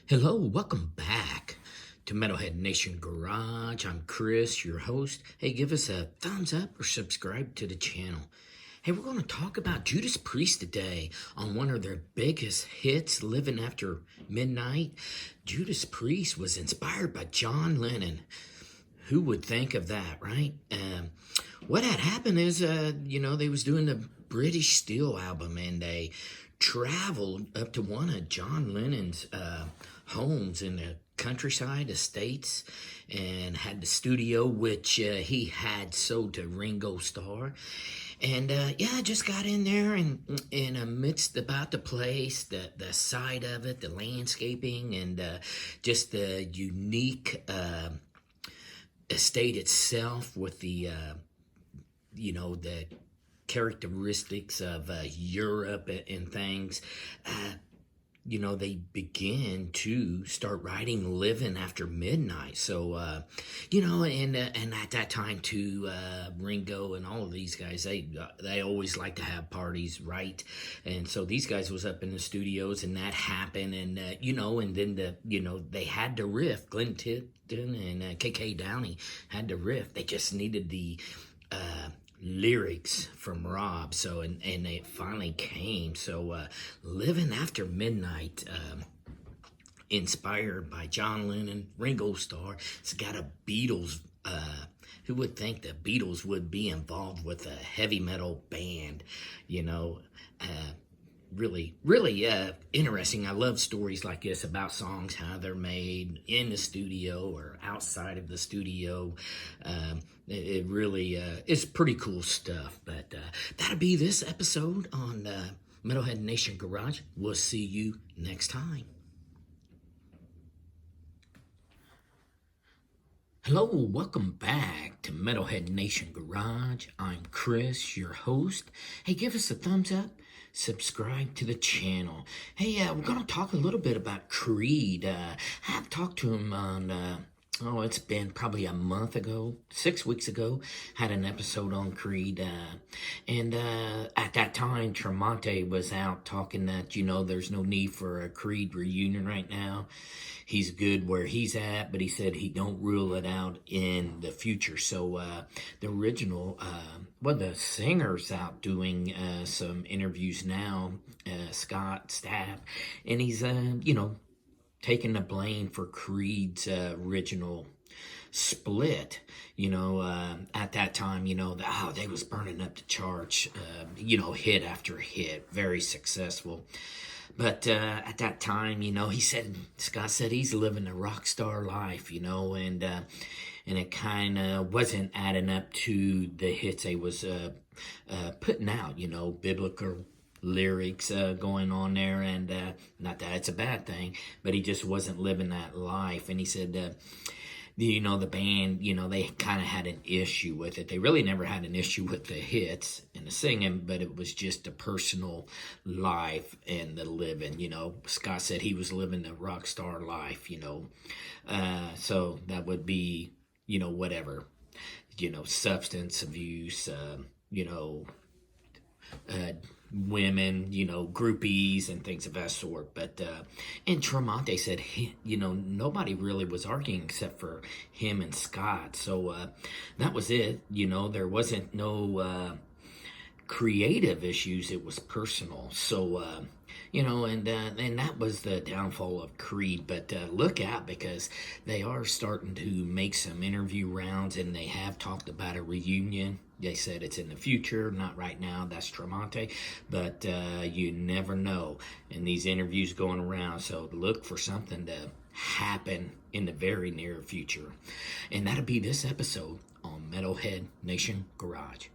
Hello, welcome back to Metalhead Nation Garage. I'm Chris, your host. Hey, give us a thumbs up or subscribe to the channel. Hey, we're going to talk about Judas Priest today on one of their biggest hits, Living After Midnight. Judas Priest was inspired by John Lennon. Who would think of that, right? What had happened is, they was doing the British Steel album, and they traveled up to one of John Lennon's homes in the countryside, estates, and had the studio, which he had sold to Ringo Starr. And just got in there and amidst about the place, the side of it, the landscaping, and just the unique estate itself with the the characteristics of Europe and things. They began to start writing Living After Midnight. So, and at that time too, Ringo and all of these guys, they always like to have parties, right? And so these guys was up in the studios, and that happened, and and then they had to riff. Glenn Tipton and K.K. Downey had to riff. They just needed the lyrics from Rob, so and it finally came. So Living After Midnight, inspired by John Lennon, Ringo Starr. It's got a Beatles. Who would think the Beatles would be involved with a heavy metal band? Really interesting. I love stories like this about songs, how they're made in the studio or outside of the studio. It really is pretty cool stuff. But that'll be this episode on Metalhead Nation Garage. We'll see you next time. Hello, welcome back to Metalhead Nation Garage. I'm Chris, your host. Hey, give us a thumbs up, subscribe to the channel. Hey, we're going to talk a little bit about Creed. I've talked to him on, it's been probably a month ago, 6 weeks ago, had an episode on Creed. And at that time, Tremonti was out talking that, there's no need for a Creed reunion right now. He's good where he's at, but he said he don't rule it out in the future. So the original, the singer's out doing some interviews now, Scott Stapp, and he's, taking the blame for Creed's original split. At that time, they was burning up the charts, hit after hit, very successful. But at that time, Scott said he's living a rock star life, and it kind of wasn't adding up to the hits they was putting out, biblical lyrics going on there, and not that it's a bad thing, but he just wasn't living that life. And he said, the band, they kind of had an issue with it. They really never had an issue with the hits and the singing, but it was just the personal life and the living. Scott said he was living the rock star life, so that would be, whatever, substance abuse, women, groupies and things of that sort. But and Tremonti said nobody really was arguing except for him and Scott. So that was it. There wasn't no creative issues. It was personal. So and that was the downfall of Creed. But look out, because they are starting to make some interview rounds, and they have talked about a reunion. They said it's in the future, not right now. That's Tremonti, but you never know. And these interviews going around, so look for something to happen in the very near future. And that'll be this episode on Metalhead Nation Garage.